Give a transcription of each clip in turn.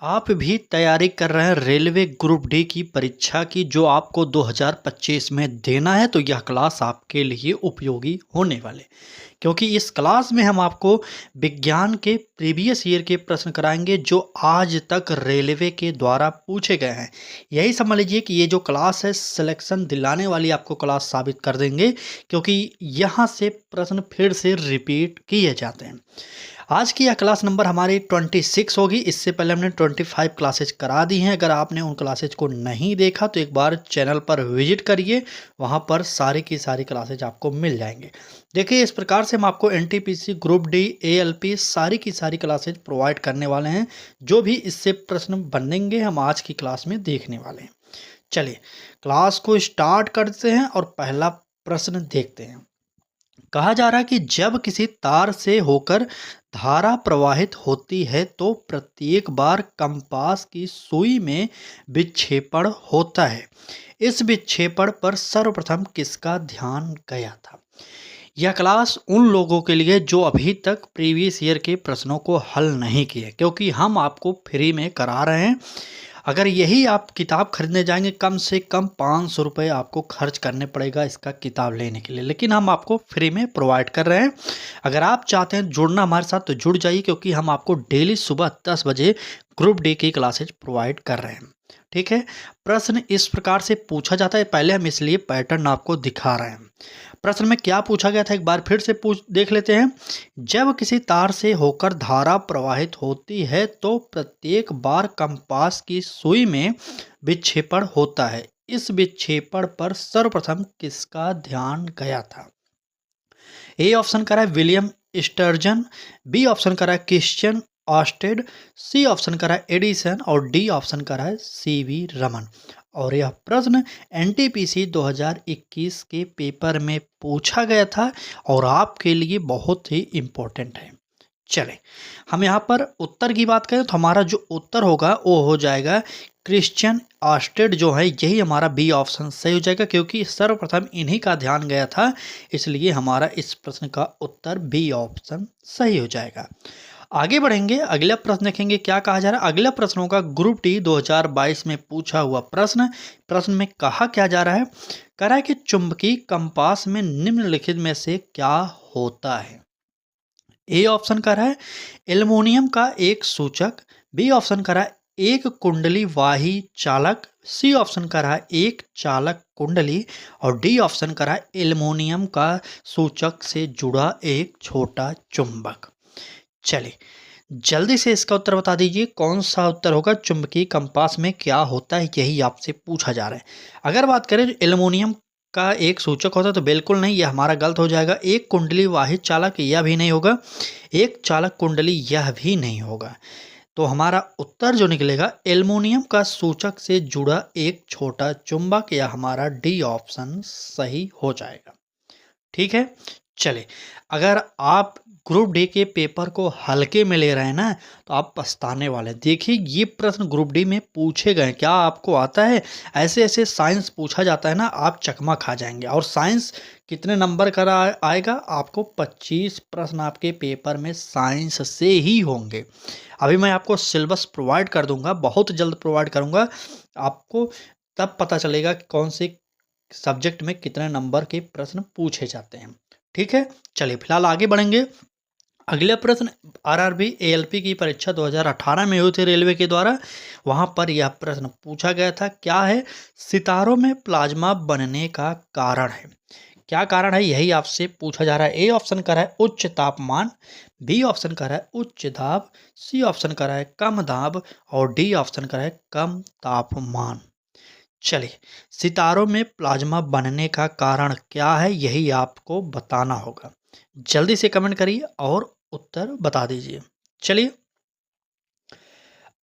आप भी तैयारी कर रहे हैं रेलवे ग्रुप डी की परीक्षा की जो आपको 2025 में देना है तो यह क्लास आपके लिए उपयोगी होने वाले क्योंकि इस क्लास में हम आपको विज्ञान के प्रीवियस ईयर के प्रश्न कराएंगे जो आज तक रेलवे के द्वारा पूछे गए हैं। यही समझ लीजिए कि ये जो क्लास है सिलेक्शन दिलाने वाली आपको क्लास साबित कर देंगे क्योंकि यहाँ से प्रश्न फिर से रिपीट किए जाते हैं। आज की यह क्लास नंबर हमारी 26 होगी। इससे पहले हमने 25 क्लासेज करा दी हैं। अगर आपने उन क्लासेज को नहीं देखा तो एक बार चैनल पर विजिट करिए, वहां पर सारी की सारी क्लासेज आपको मिल जाएंगे। देखिए इस प्रकार से हम आपको एनटीपीसी ग्रुप डी एएलपी सारी की सारी क्लासेज प्रोवाइड करने वाले हैं। जो भी इससे प्रश्न बनेंगे हम आज की क्लास में देखने वाले हैं। चलिए क्लास को स्टार्ट करते हैं और पहला प्रश्न देखते हैं। कहा जा रहा है कि जब किसी तार से होकर धारा प्रवाहित होती है तो प्रत्येक बार कंपास की सुई में विक्षेपण होता है। इस विक्षेपण पर सर्वप्रथम किसका ध्यान गया था? यह क्लास उन लोगों के लिए जो अभी तक प्रीवियस ईयर के प्रश्नों को हल नहीं किए, क्योंकि हम आपको फ्री में करा रहे हैं। अगर यही आप किताब खरीदने जाएंगे कम से कम 500 रुपये आपको खर्च करने पड़ेगा इसका किताब लेने के लिए, लेकिन हम आपको फ्री में प्रोवाइड कर रहे हैं। अगर आप चाहते हैं जुड़ना हमारे साथ तो जुड़ जाइए, क्योंकि हम आपको डेली सुबह 10 बजे ग्रुप डी की क्लासेज प्रोवाइड कर रहे हैं। ठीक है, प्रश्न इस प्रकार से पूछा जाता है। पहले हम इसलिए पैटर्न आपको दिखा रहे हैं। प्रश्न में क्या पूछा गया था एक बार फिर से देख लेते हैं। जब किसी तार से होकर धारा प्रवाहित होती है तो प्रत्येक बार कंपास की सुई में विक्षेपण होता है। इस विक्षेपण पर सर्वप्रथम किसका ध्यान गया था? ए ऑप्शन करा है विलियम स्टर्जन, बी ऑप्शन करा है क्रिश्चियन ऑस्टेड, सी ऑप्शन करा है एडिसन और डी ऑप्शन करा है सीवी रमन। और यह प्रश्न एनटीपीसी 2021 के पेपर में पूछा गया था और आपके लिए बहुत ही इम्पोर्टेंट है। चलें हम यहाँ पर उत्तर की बात करें तो हमारा जो उत्तर होगा वो हो जाएगा क्रिश्चियन ऑस्टेड जो है, यही हमारा बी ऑप्शन सही हो जाएगा, क्योंकि सर्वप्रथम इन्हीं का ध्यान गया था, इसलिए हमारा इस प्रश्न का उत्तर बी ऑप्शन सही हो जाएगा। आगे बढ़ेंगे, अगला प्रश्न देखेंगे क्या कहा जा रहा है। अगला प्रश्न होगा ग्रुप डी 2022 में पूछा हुआ प्रश्न। प्रश्न में कहा क्या जा रहा है? कह रहा है कि चुंबकीय कंपास में निम्नलिखित में से क्या होता है? ए ऑप्शन कह रहा है एल्युमिनियम का एक सूचक, बी ऑप्शन कह रहा है एक कुंडली वाही चालक, सी ऑप्शन कह रहा है एक चालक कुंडली और डी ऑप्शन कह रहा है एल्युमिनियम का सूचक से जुड़ा एक छोटा चुंबक। चलिए जल्दी से इसका उत्तर बता दीजिए, कौन सा उत्तर होगा? चुंबकीय कंपास में क्या होता है, यही आपसे पूछा जा रहा है। अगर बात करें एल्युमिनियम का एक सूचक होता है तो बिल्कुल नहीं, यह हमारा गलत हो जाएगा। एक कुंडली वाहित चालक यह भी नहीं होगा, एक चालक कुंडली यह भी नहीं होगा। तो हमारा उत्तर जो निकलेगा एल्युमिनियम का सूचक से जुड़ा एक छोटा चुंबक, या हमारा डी ऑप्शन सही हो जाएगा। ठीक है, चले अगर आप ग्रुप डी के पेपर को हल्के में ले रहे हैं ना तो आप पछताने वाले। देखिए ये प्रश्न ग्रुप डी में पूछे गए, क्या आपको आता है? ऐसे ऐसे साइंस पूछा जाता है ना, आप चकमा खा जाएंगे। और साइंस कितने नंबर का आएगा? आपको 25 प्रश्न आपके पेपर में साइंस से ही होंगे। अभी मैं आपको सिलेबस प्रोवाइड कर दूंगा, बहुत जल्द प्रोवाइड करूंगा आपको, तब पता चलेगा कि कौन से सब्जेक्ट में कितने नंबर के प्रश्न पूछे जाते हैं। ठीक है, चलिए फिलहाल आगे बढ़ेंगे। अगला प्रश्न आरआरबी एएलपी की परीक्षा 2018 में हुई थी रेलवे के द्वारा। वहां पर यह प्रश्न पूछा गया था, क्या है सितारों में प्लाज्मा बनने का कारण है? क्या कारण है यही आपसे पूछा जा रहा है। ए ऑप्शन कर रहा है उच्च तापमान, बी ऑप्शन कर रहा है उच्च दाब, सी ऑप्शन कर रहा है कम दाब और डी ऑप्शन कर रहा है कम तापमान। चलिए सितारों में प्लाज्मा बनने का कारण क्या है, यही आपको बताना होगा। जल्दी से कमेंट करिए और उत्तर बता दीजिए। चलिए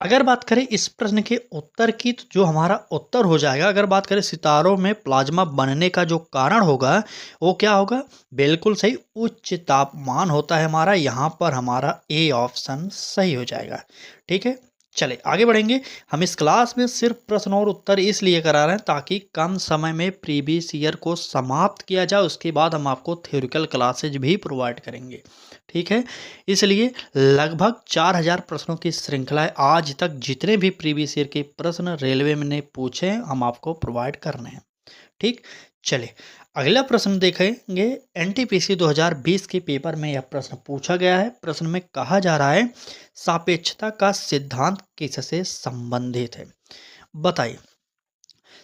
अगर बात करें इस प्रश्न के उत्तर की तो जो हमारा उत्तर हो जाएगा, अगर बात करें सितारों में प्लाज्मा बनने का जो कारण होगा वो क्या होगा? बिल्कुल सही, उच्च तापमान होता है हमारा। यहाँ पर हमारा ए ऑप्शन सही हो जाएगा। ठीक है, चले आगे बढ़ेंगे। हम इस क्लास में सिर्फ प्रश्न और उत्तर इसलिए करा रहे हैं ताकि कम समय में प्रीवियस ईयर को समाप्त किया जाए, उसके बाद हम आपको थ्योरिकल क्लासेज भी प्रोवाइड करेंगे। ठीक है, इसलिए लगभग 4000 प्रश्नों की श्रृंखला है। आज तक जितने भी प्रीवियस ईयर के प्रश्न रेलवे में ने पूछे हैं हम आपको प्रोवाइड करने हैं। ठीक, चले अगला प्रश्न देखेंगे। एनटीपीसी 2020 के पेपर में यह प्रश्न पूछा गया है। प्रश्न में कहा जा रहा है सापेक्षता का सिद्धांत किससे संबंधित है? बताइए,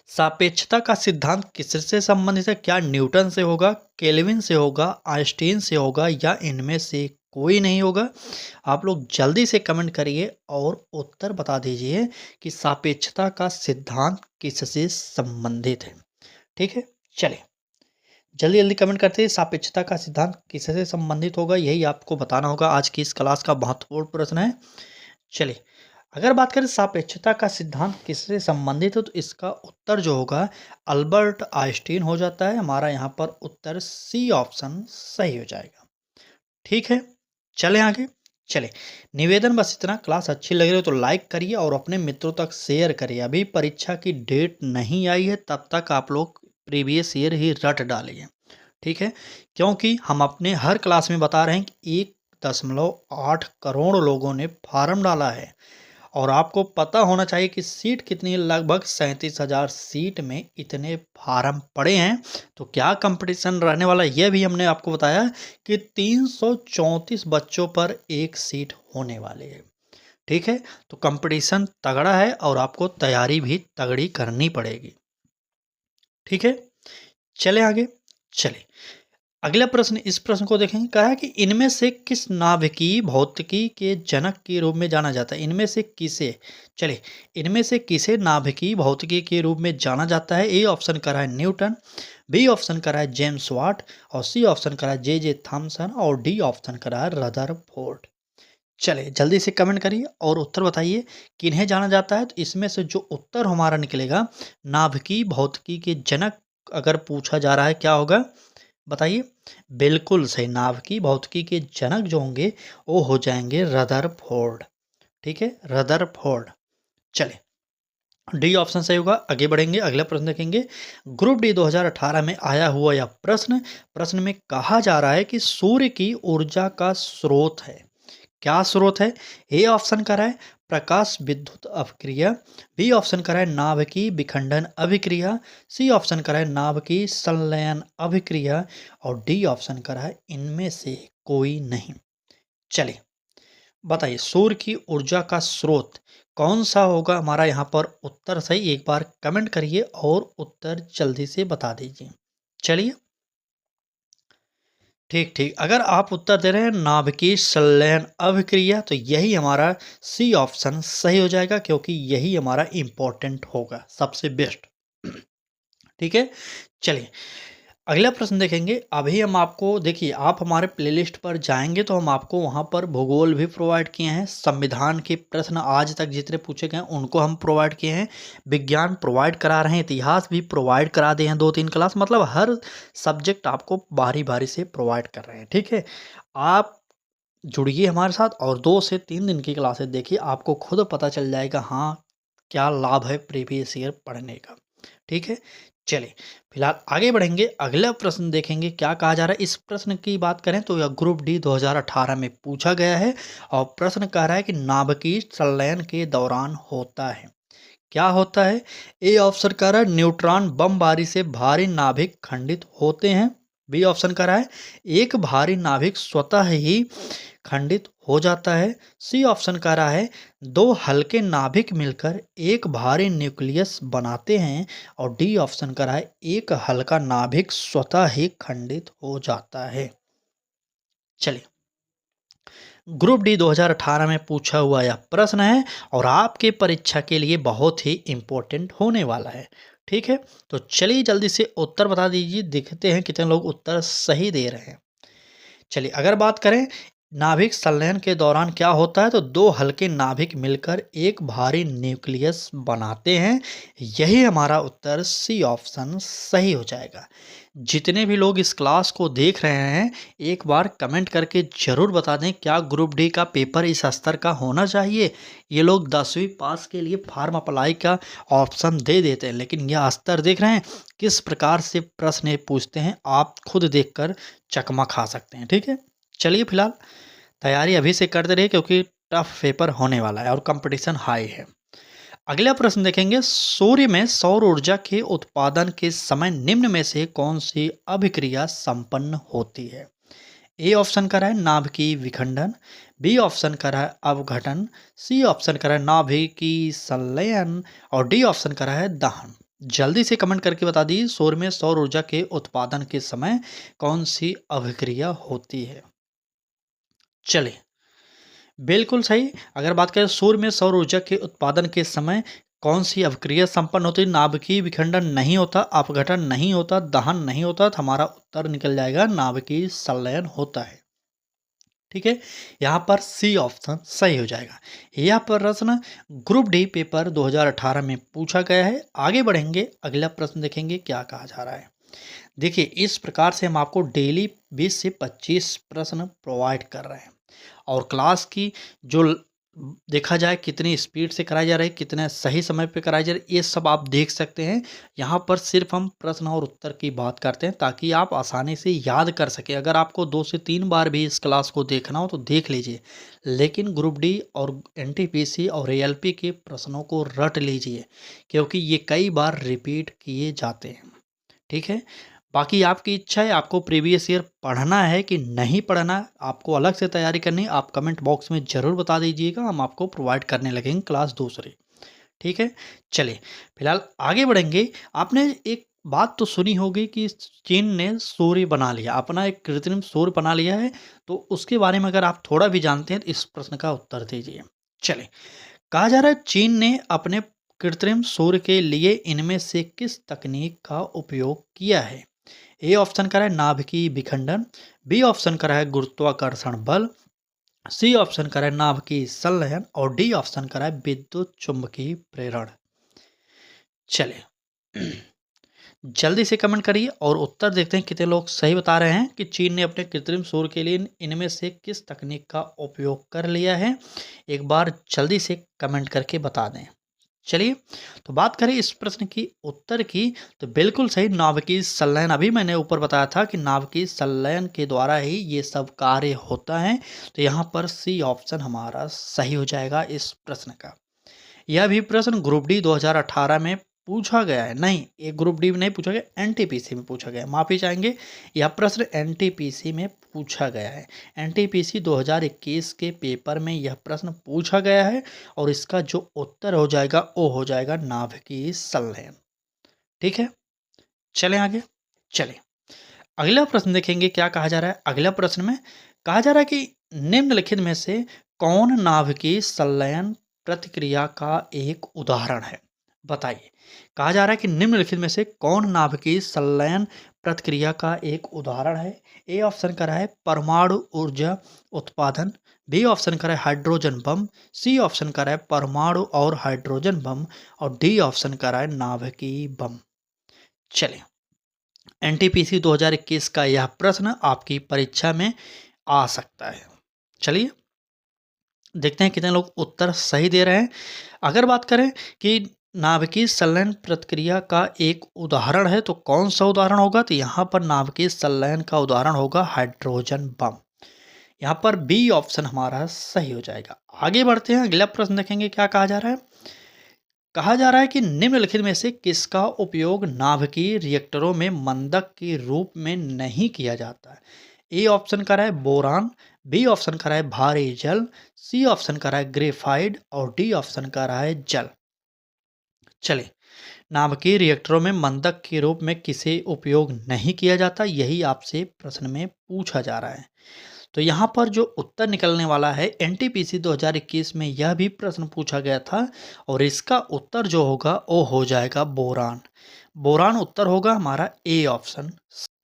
सापेक्षता का सिद्धांत किससे संबंधित है? क्या न्यूटन से होगा, केल्विन से होगा, आइंस्टीन से होगा या इनमें से कोई नहीं होगा? आप लोग जल्दी से कमेंट करिए और उत्तर बता दीजिए कि सापेक्षता का सिद्धांत किससे संबंधित है। ठीक है, चलिए जल्दी जल्दी कमेंट करते हैं। सापेक्षता का सिद्धांत किससे संबंधित होगा, यही आपको बताना होगा। आज की इस क्लास का महत्वपूर्ण प्रश्न है। चलिए, अगर बात करें सापेक्षता का सिद्धांत किससे संबंधित है तो इसका उत्तर जो होगा अल्बर्ट आइंस्टीन हो जाता है। हमारा यहाँ पर उत्तर सी ऑप्शन सही हो जाएगा। ठीक है, चले आगे। चले, निवेदन बस इतना। क्लास अच्छी लग रही हो तो लाइक करिए और अपने मित्रों तक शेयर करिए। अभी परीक्षा की डेट नहीं आई है, तब तक आप लोग प्रीवियस ईयर ही रट डालिए। ठीक है, क्योंकि हम अपने हर क्लास में बता रहे हैं कि 1.8 करोड़ लोगों ने फार्म डाला है और आपको पता होना चाहिए कि सीट कितनी है। लगभग 37,000 सीट में इतने फार्म पड़े हैं, तो क्या कंपटीशन रहने वाला है यह भी हमने आपको बताया कि 334 बच्चों पर एक सीट होने वाली है। ठीक है, तो कंपटीशन तगड़ा है और आपको तैयारी भी तगड़ी करनी पड़ेगी। ठीक है, चले आगे। चले अगला प्रश्न, इस प्रश्न को देखेंगे। कहा है कि इनमें से किस नाभिकीय भौतिकी के जनक के रूप में जाना जाता है? इनमें से किसे, चले इनमें से किसे नाभिकीय भौतिकी के रूप में जाना जाता है? ए ऑप्शन करा है न्यूटन, बी ऑप्शन करा है जेम्स वाट और सी ऑप्शन करा है जे थॉमसन और डी ऑप्शन करा है रदरफोर्ड। चले जल्दी से कमेंट करिए और उत्तर बताइए किन्हें जाना जाता है। तो इसमें से जो उत्तर हमारा निकलेगा नाभिकीय भौतिकी के जनक अगर पूछा जा रहा है क्या होगा बताइए? बिल्कुल सही, नाभिकीय भौतिकी के जनक जो होंगे वो हो जाएंगे रदरफोर्ड। ठीक है, रदरफोर्ड। चले डी ऑप्शन सही होगा। आगे बढ़ेंगे, अगला प्रश्न देखेंगे। ग्रुप डी 2018 में आया हुआ यह प्रश्न में कहा जा रहा है कि सूर्य की ऊर्जा का स्रोत है। क्या स्रोत है? ए ऑप्शन करा है प्रकाश विद्युत अभिक्रिया, बी ऑप्शन करा है नाभिकीय विखंडन अभिक्रिया, सी ऑप्शन करा है नाभिकीय संलयन अभिक्रिया और डी ऑप्शन करा है इनमें से कोई नहीं। चलिए बताइए, सूर्य की ऊर्जा का स्रोत कौन सा होगा? हमारा यहाँ पर उत्तर सही, एक बार कमेंट करिए और उत्तर जल्दी से बता दीजिए। चलिए ठीक ठीक, अगर आप उत्तर दे रहे हैं नाभिकीय संलयन अभिक्रिया तो यही हमारा सी ऑप्शन सही हो जाएगा, क्योंकि यही हमारा इम्पोर्टेंट होगा, सबसे बेस्ट। ठीक है, चलिए अगला प्रश्न देखेंगे। अभी हम आपको देखिए, आप हमारे प्लेलिस्ट पर जाएंगे तो हम आपको वहाँ पर भूगोल भी प्रोवाइड किए हैं, संविधान के प्रश्न आज तक जितने पूछे गए हैं उनको हम प्रोवाइड किए हैं, विज्ञान प्रोवाइड करा रहे हैं, इतिहास भी प्रोवाइड करा दिए हैं 2-3 क्लास, मतलब हर सब्जेक्ट आपको बारी बारी से प्रोवाइड कर रहे हैं। ठीक है, आप जुड़िए हमारे साथ और 2 से 3 दिन की क्लासेस देखिए, आपको खुद पता चल जाएगा हाँ क्या लाभ है प्रीवियस ईयर पढ़ने का। ठीक है, चलिए फिलहाल आगे बढ़ेंगे। अगला प्रश्न देखेंगे क्या कहा जा रहा है। इस प्रश्न की बात करें तो यह ग्रुप डी 2018 में पूछा गया है और प्रश्न कह रहा है कि नाभिकीय संलयन के दौरान होता है। क्या होता है? ए ऑप्शन कह रहा है न्यूट्रॉन बमबारी से भारी नाभिक खंडित होते हैं, बी ऑप्शन कह रहा है एक भारी नाभिक स्वतः ही खंडित हो जाता है, सी ऑप्शन कह रहा है दो हल्के नाभिक मिलकर एक भारी न्यूक्लियस बनाते हैं और डी ऑप्शन कह रहा है एक हल्का नाभिक स्वतः ही खंडित हो जाता है। चलिए ग्रुप डी 2018 में पूछा हुआ यह प्रश्न है और आपके परीक्षा के लिए बहुत ही इम्पोर्टेंट होने वाला है। ठीक है, तो चलिए जल्दी से उत्तर बता दीजिए, देखते हैं कितने लोग उत्तर सही दे रहे हैं। चलिए अगर बात करें नाभिक संलयन के दौरान क्या होता है, तो दो हल्के नाभिक मिलकर एक भारी न्यूक्लियस बनाते हैं। यही हमारा उत्तर सी ऑप्शन सही हो जाएगा। जितने भी लोग इस क्लास को देख रहे हैं, एक बार कमेंट करके ज़रूर बता दें क्या ग्रुप डी का पेपर इस स्तर का होना चाहिए। ये लोग 10वीं पास के लिए फार्म अप्लाई का ऑप्शन दे देते हैं, लेकिन यह स्तर देख रहे हैं किस प्रकार से प्रश्न ये पूछते हैं, आप खुद देखकर चकमा खा सकते हैं। ठीक है, चलिए फिलहाल तैयारी अभी से करते रहिए क्योंकि टफ पेपर होने वाला है और कंपटीशन हाई है। अगला प्रश्न देखेंगे, सूर्य में सौर ऊर्जा के उत्पादन के समय निम्न में से कौन सी अभिक्रिया संपन्न होती है। ए ऑप्शन का रहा है नाभिकीय विखंडन, बी ऑप्शन का रहा है अवघटन, सी ऑप्शन का रहा है नाभिकीय संलयन और डी ऑप्शन का रहा है दहन। जल्दी से कमेंट करके बता दीजिए सूर्य में सौर ऊर्जा के उत्पादन के समय कौन सी अभिक्रिया होती है। चलिए, बिल्कुल सही। अगर बात करें सूर्य में सौर ऊर्जा के उत्पादन के समय कौन सी अभिक्रिया संपन्न होती है, नाभिकीय विखंडन नहीं होता, अपघटन नहीं होता, दहन नहीं होता, तो हमारा उत्तर निकल जाएगा नाभिकीय संलयन होता है। ठीक है, यहाँ पर सी ऑप्शन सही हो जाएगा। यह प्रश्न ग्रुप डी पेपर 2018 में पूछा गया है। आगे बढ़ेंगे, अगला प्रश्न देखेंगे क्या कहा जा रहा है। देखिए, इस प्रकार से हम आपको डेली 20 से 25 प्रश्न प्रोवाइड कर रहे हैं और क्लास की जो देखा जाए कितनी स्पीड से कराई जा रही है, कितने सही समय पे कराई जा रही है, ये सब आप देख सकते हैं। यहाँ पर सिर्फ हम प्रश्न और उत्तर की बात करते हैं ताकि आप आसानी से याद कर सकें। अगर आपको 2 से 3 बार भी इस क्लास को देखना हो तो देख लीजिए, लेकिन ग्रुप डी और एनटीपीसी और एएलपी के प्रश्नों को रट लीजिए क्योंकि ये कई बार रिपीट किए जाते हैं। ठीक है, बाकी आपकी इच्छा है, आपको प्रीवियस ईयर पढ़ना है कि नहीं पढ़ना, आपको अलग से तैयारी करनी, आप कमेंट बॉक्स में ज़रूर बता दीजिएगा, हम आपको प्रोवाइड करने लगेंगे क्लास दूसरी। ठीक है, चलिए फिलहाल आगे बढ़ेंगे। आपने एक बात तो सुनी होगी कि चीन ने सूर्य बना लिया, अपना एक कृत्रिम सूर्य बना लिया है, तो उसके बारे में अगर आप थोड़ा भी जानते हैं तो इस प्रश्न का उत्तर दीजिए। चलिए, कहा जा रहा है चीन ने अपने कृत्रिम सूर्य के लिए इनमें से किस तकनीक का उपयोग किया है। ए ऑप्शन का है नाभिकीय विखंडन, बी ऑप्शन का है गुरुत्वाकर्षण बल, सी ऑप्शन का है नाभिकीय संलयन और डी ऑप्शन का है विद्युत चुंबकीय प्रेरण। चलिए, जल्दी से कमेंट करिए और उत्तर देखते हैं कितने लोग सही बता रहे हैं कि चीन ने अपने कृत्रिम सूर्य के लिए इनमें से किस तकनीक का उपयोग कर लिया है। एक बार जल्दी से कमेंट करके बता दें। चलिए, तो बात करें इस प्रश्न की उत्तर की, तो बिल्कुल सही, नाभिकीय संलयन। अभी मैंने ऊपर बताया था कि नाभिकीय संलयन के द्वारा ही ये सब कार्य होता है, तो यहाँ पर सी ऑप्शन हमारा सही हो जाएगा इस प्रश्न का। यह भी प्रश्न ग्रुप डी 2018 में पूछा गया है, नहीं ये ग्रुप डी में नहीं पूछा गया, एनटीपीसी में पूछा गया है, माफ़ी चाहेंगे। यह प्रश्न एनटीपीसी में पूछा गया है, एनटीपीसी 2021 के पेपर में यह प्रश्न पूछा गया है और इसका जो उत्तर हो जाएगा वो हो जाएगा नाभिकीय संलयन। ठीक है, चलें आगे। चलें, अगला प्रश्न देखेंगे क्या कहा जा रहा है। अगला प्रश्न में कहा जा रहा है कि निम्नलिखित में से कौन नाभिकीय संलयन प्रतिक्रिया का एक उदाहरण है, बताइए। कहा जा रहा है कि निम्नलिखित में से कौन नाभिकीय संलयन प्रतिक्रिया का एक उदाहरण है। ए ऑप्शन का है परमाणु ऊर्जा उत्पादन, बी ऑप्शन का है हाइड्रोजन बम, सी ऑप्शन का है परमाणु और हाइड्रोजन बम और डी ऑप्शन का है नाभिकीय बम। चलिए, एनटीपीसी 2021 का यह प्रश्न आपकी परीक्षा में आ सकता है। चलिए, देखते हैं कितने लोग उत्तर सही दे रहे हैं। अगर बात करें कि नाभिकीय संलयन प्रतिक्रिया का एक उदाहरण है तो कौन सा उदाहरण होगा, तो यहाँ पर नाभिकीय संलयन का उदाहरण होगा हाइड्रोजन बम। यहाँ पर बी ऑप्शन हमारा सही हो जाएगा। आगे बढ़ते हैं, अगला प्रश्न देखेंगे क्या कहा जा रहा है। कहा जा रहा है कि निम्नलिखित में से किसका उपयोग नाभिकीय रिएक्टरों में मंदक के रूप में नहीं किया जाता है। ए ऑप्शन का है बोरान, बी ऑप्शन का है भारी जल, सी ऑप्शन का है ग्रेफाइड और डी ऑप्शन का है जल। चलिए, नाभिकीय रिएक्टरों में मंदक के रूप में किसे उपयोग नहीं किया जाता, यही आपसे प्रश्न में पूछा जा रहा है। तो यहाँ पर जो उत्तर निकलने वाला है, एनटीपीसी 2021 में यह भी प्रश्न पूछा गया था और इसका उत्तर जो होगा वो हो जाएगा बोरान। बोरान उत्तर होगा हमारा ए ऑप्शन।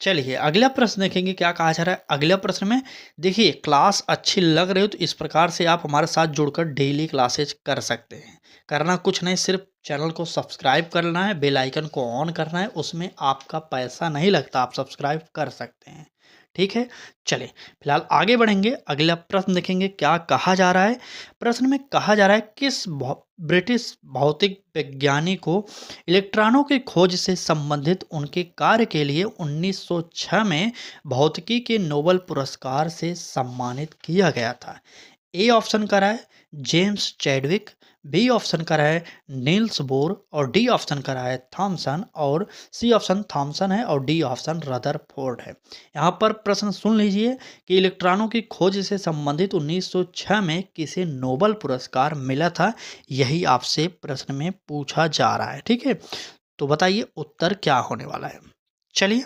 चलिए अगला प्रश्न देखेंगे क्या कहा जा रहा है। अगला प्रश्न में देखिए, क्लास अच्छी लग रही हो तो इस प्रकार से आप हमारे साथ जुड़कर डेली क्लासेज कर सकते हैं। करना कुछ नहीं, सिर्फ चैनल को सब्सक्राइब करना है, बेल आइकन को ऑन करना है, उसमें आपका पैसा नहीं लगता, आप सब्सक्राइब कर सकते हैं। ठीक है, चलिए फिलहाल आगे बढ़ेंगे। अगला प्रश्न देखेंगे क्या कहा जा रहा है। प्रश्न में कहा जा रहा है किस ब्रिटिश भौतिक वैज्ञानिक को इलेक्ट्रॉनों की खोज से संबंधित उनके कार्य के लिए 1906 में भौतिकी के नोबेल पुरस्कार से सम्मानित किया गया था। ए ऑप्शन का रहा है जेम्स चैडविक, बी ऑप्शन का रहा है नील्स बोर और डी ऑप्शन का रहा है थॉमसन और सी ऑप्शन थॉमसन है और डी ऑप्शन रदरफोर्ड है। यहाँ पर प्रश्न सुन लीजिए कि इलेक्ट्रॉनों की खोज से संबंधित 1906 में किसे नोबेल पुरस्कार मिला था, यही आपसे प्रश्न में पूछा जा रहा है। ठीक है, तो बताइए उत्तर क्या होने वाला है। चलिए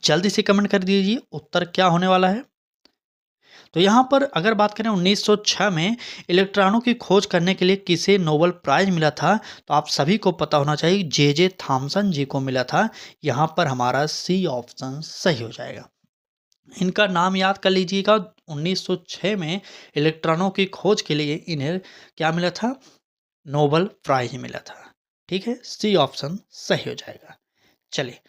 जल्दी से कमेंट कर दीजिए उत्तर क्या होने वाला है। तो यहाँ पर अगर बात करें 1906 में इलेक्ट्रॉनों की खोज करने के लिए किसे नोबेल प्राइज मिला था, तो आप सभी को पता होना चाहिए जे थॉमसन जी को मिला था। यहाँ पर हमारा सी ऑप्शन सही हो जाएगा। इनका नाम याद कर लीजिएगा। 1906 में इलेक्ट्रॉनों की खोज के लिए इन्हें क्या मिला था, नोबेल प्राइज मिला था। ठीक है, सी ऑप्शन सही हो जाएगा। चलिए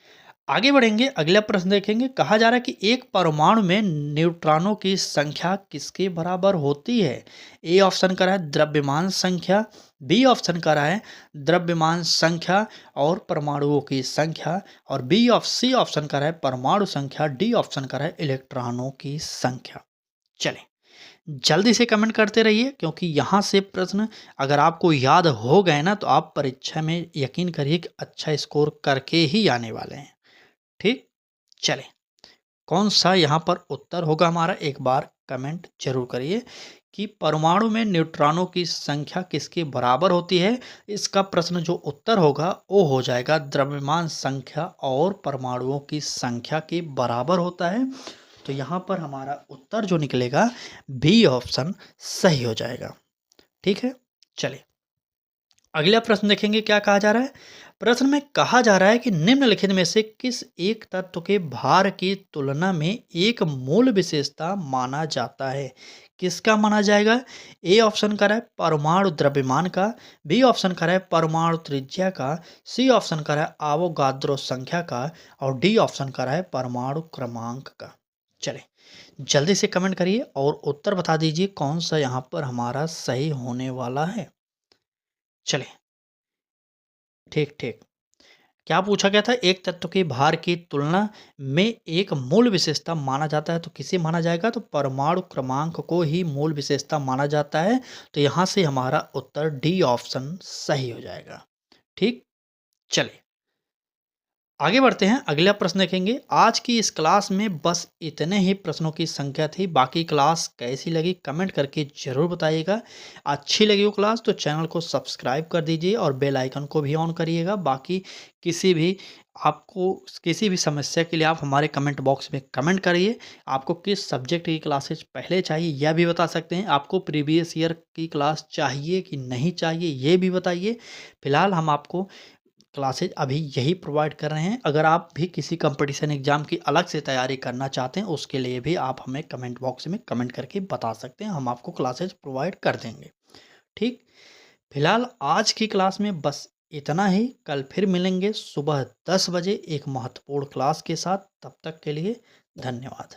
आगे बढ़ेंगे। अगला प्रश्न देखेंगे। कहा जा रहा है कि एक परमाणु में न्यूट्रॉनों की संख्या किसके बराबर होती है। ए ऑप्शन का रहा है द्रव्यमान संख्या, बी ऑप्शन का रहा है द्रव्यमान संख्या और परमाणुओं की संख्या और सी ऑप्शन का रहा है परमाणु संख्या, डी ऑप्शन का रहा है इलेक्ट्रॉनों की संख्या। चलें जल्दी से कमेंट करते रहिए, क्योंकि यहाँ से प्रश्न अगर आपको याद हो गए ना तो आप परीक्षा में यकीन करिए कि अच्छा स्कोर करके ही आने वाले हैं। ठीक, चलें कौन सा यहाँ पर उत्तर होगा हमारा, एक बार कमेंट जरूर करिए कि परमाणु में न्यूट्रॉनों की संख्या किसके बराबर होती है। इसका प्रश्न जो उत्तर होगा वो हो जाएगा द्रव्यमान संख्या और परमाणुओं की संख्या के बराबर होता है। तो यहाँ पर हमारा उत्तर जो निकलेगा बी ऑप्शन सही हो जाएगा। ठीक है, चलिए अगला प्रश्न देखेंगे क्या कहा जा रहा है। प्रश्न में कहा जा रहा है कि निम्नलिखित में से किस एक तत्व के भार की तुलना में एक मूल विशेषता माना जाता है। किसका माना जाएगा। ए ऑप्शन का है परमाणु द्रव्यमान का, बी ऑप्शन का है परमाणु त्रिज्या का, सी ऑप्शन का है आवोगाद्रो संख्या का और डी ऑप्शन का है परमाणु क्रमांक का। चले जल्दी से कमेंट करिए और उत्तर बता दीजिए कौन सा यहाँ पर हमारा सही होने वाला है। चले ठीक ठीक, क्या पूछा गया था। एक तत्व के भार की तुलना में एक मूल विशेषता माना जाता है, तो किसे माना जाएगा, तो परमाणु क्रमांक को ही मूल विशेषता माना जाता है। तो यहाँ से हमारा उत्तर डी ऑप्शन सही हो जाएगा। ठीक, चलिए आगे बढ़ते हैं। अगला प्रश्न देखेंगे। आज की इस क्लास में बस इतने ही प्रश्नों की संख्या थी। बाकी क्लास कैसी लगी कमेंट करके ज़रूर बताइएगा। अच्छी लगी हो क्लास तो चैनल को सब्सक्राइब कर दीजिए और बेल आइकन को भी ऑन करिएगा। बाकी किसी भी आपको किसी भी समस्या के लिए आप हमारे कमेंट बॉक्स में कमेंट करिए। आपको किस सब्जेक्ट की क्लासेज पहले चाहिए यह भी बता सकते हैं। आपको प्रीवियस ईयर की क्लास चाहिए कि नहीं चाहिए ये भी बताइए। फिलहाल हम आपको क्लासेज अभी यही प्रोवाइड कर रहे हैं। अगर आप भी किसी कंपटीशन एग्जाम की अलग से तैयारी करना चाहते हैं उसके लिए भी आप हमें कमेंट बॉक्स में कमेंट करके बता सकते हैं, हम आपको क्लासेज प्रोवाइड कर देंगे। ठीक, फिलहाल आज की क्लास में बस इतना ही। कल फिर मिलेंगे सुबह 10 बजे एक महत्वपूर्ण क्लास के साथ। तब तक के लिए धन्यवाद।